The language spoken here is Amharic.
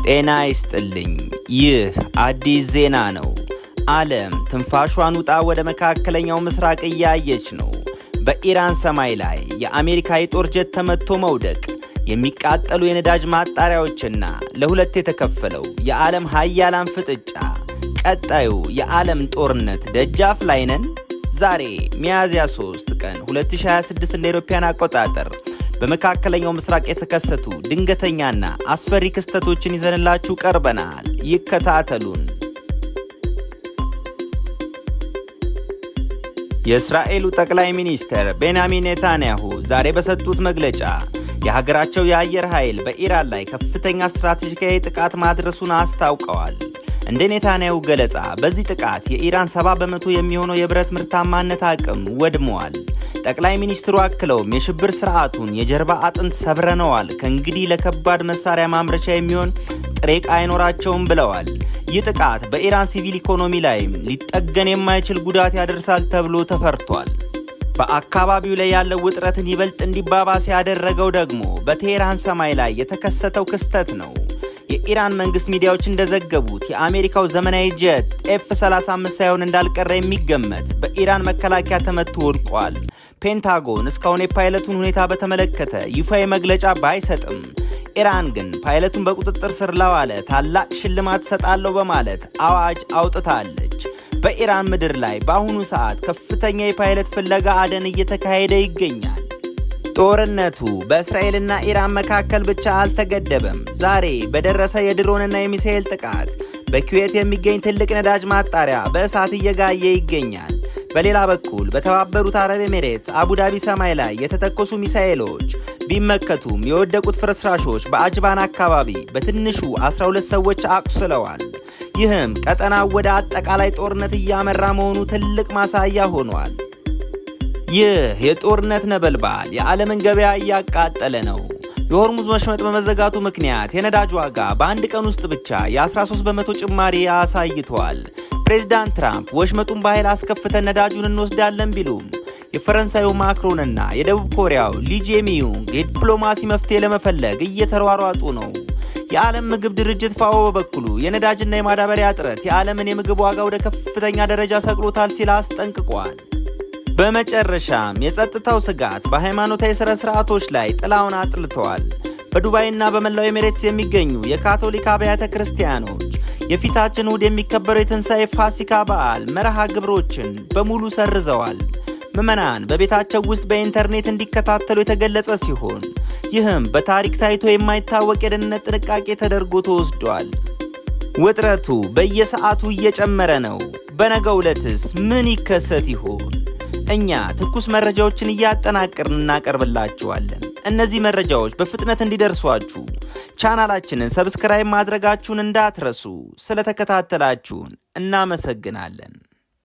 ጤና ይስጥልኝ። ይህ አዲስ ዜና ነው። ዓለም ትንፋሿን ውጣ ወደ መካከለኛው ምስራቅ እያየች ነው። በኢራን ሰማይ ላይ የአሜሪካ የጦር ጀት ተመቶ መውደቅ፣ የሚቃጠሉ የነዳጅ ማጣሪያዎችና ለሁለት የተከፈለው የዓለም ሀያላን ፍጥጫ፣ ቀጣዩ የዓለም ጦርነት ደጃፍ ላይ ነን። ዛሬ ሚያዝያ 3 ቀን 2026 እንደ አውሮፓውያን አቆጣጠር በመካከለኛው ምስራቅ የተከሰቱ ድንገተኛና አስፈሪ ክስተቶችን ይዘንላችሁ ቀርበናል። ይከታተሉን። የእስራኤሉ ጠቅላይ ሚኒስትር ቤንያሚን ኔታንያሁ ዛሬ በሰጡት መግለጫ የሀገራቸው የአየር ኃይል በኢራን ላይ ከፍተኛ ስትራቴጂካዊ ጥቃት ማድረሱን አስታውቀዋል። እንደ ኔታንያሁ ገለጻ በዚህ ጥቃት የኢራን 70% የሚሆነው የብረት ምርታማነት አቅም ወድመዋል። ጠቅላይ ሚኒስትሩ አክለውም የሽብር ስርዓቱን የጀርባ አጥንት ሰብረነዋል፣ ከእንግዲህ ለከባድ መሳሪያ ማምረቻ የሚሆን ጥሬ ዕቃ አይኖራቸውም ብለዋል። ይህ ጥቃት በኢራን ሲቪል ኢኮኖሚ ላይም ሊጠገን የማይችል ጉዳት ያደርሳል ተብሎ ተፈርቷል። በአካባቢው ላይ ያለው ውጥረትን ይበልጥ እንዲባባስ ያደረገው ደግሞ በቴህራን ሰማይ ላይ የተከሰተው ክስተት ነው። የኢራን መንግስት ሚዲያዎች እንደዘገቡት የአሜሪካው ዘመናዊ ጀት ኤፍ-35 ሳይሆን እንዳልቀረ የሚገመት በኢራን መከላከያ ተመቶ ወድቋል። ፔንታጎን እስካሁን የፓይለቱን ሁኔታ በተመለከተ ይፋዊ መግለጫ ባይሰጥም ኢራን ግን ፓይለቱን በቁጥጥር ስር ለዋለ ታላቅ ሽልማት ሰጣለሁ በማለት አዋጅ አውጥታለች። በኢራን ምድር ላይ በአሁኑ ሰዓት ከፍተኛ የፓይለት ፍለጋ አደን እየተካሄደ ይገኛል። ጦርነቱ በእስራኤልና ኢራን መካከል ብቻ አልተገደበም። ዛሬ በደረሰ የድሮንና የሚሳኤል ጥቃት በኩዌት የሚገኝ ትልቅ ነዳጅ ማጣሪያ በእሳት እየጋየ ይገኛል። በሌላ በኩል በተባበሩት አረብ ኤሚሬትስ አቡዳቢ ሰማይ ላይ የተተኮሱ ሚሳኤሎች ቢመከቱም የወደቁት ፍርስራሾች በአጅባን አካባቢ በትንሹ 12 ሰዎች አቁስለዋል። ይህም ቀጠናው ወደ አጠቃላይ ጦርነት እያመራ መሆኑ ትልቅ ማሳያ ሆኗል። ይህ የጦርነት ነበልባል የዓለምን ገበያ እያቃጠለ ነው። የሆርሙዝ ወሽመጥ በመዘጋቱ ምክንያት የነዳጅ ዋጋ በአንድ ቀን ውስጥ ብቻ የ13% ጭማሪ አሳይቷል። ፕሬዚዳንት ትራምፕ ወሽመጡን በኃይል አስከፍተን ነዳጁን እንወስዳለን ቢሉም የፈረንሳዩ ማክሮንና የደቡብ ኮሪያው ሊ ጄሚዩንግ የዲፕሎማሲ መፍትሄ ለመፈለግ እየተሯሯጡ ነው። የዓለም ምግብ ድርጅት ፋኦ በበኩሉ የነዳጅና የማዳበሪያ እጥረት የዓለምን የምግብ ዋጋ ወደ ከፍተኛ ደረጃ ሰቅሎታል ሲል አስጠንቅቋል። በመጨረሻም የጸጥታው ስጋት በሃይማኖታዊ ሥነ ሥርዓቶች ላይ ጥላውን አጥልተዋል። በዱባይና በመላው ኤሚሬትስ የሚገኙ የካቶሊክ አብያተ ክርስቲያኖች የፊታችን እሁድ የሚከበረው የትንሣኤ ፋሲካ በዓል መርሃ ግብሮችን በሙሉ ሰርዘዋል። ምዕመናን በቤታቸው ውስጥ በኢንተርኔት እንዲከታተሉ የተገለጸ ሲሆን ይህም በታሪክ ታይቶ የማይታወቅ የደህንነት ጥንቃቄ ተደርጎ ተወስዷል። ውጥረቱ በየሰዓቱ እየጨመረ ነው። በነገው ዕለትስ ምን ይከሰት ይሆን? እኛ ትኩስ መረጃዎችን እያጠናቀርን እናቀርብላችኋለን። እነዚህ መረጃዎች በፍጥነት እንዲደርሷችሁ ቻናላችንን ሰብስክራይብ ማድረጋችሁን እንዳትረሱ። ስለተከታተላችሁን እናመሰግናለን።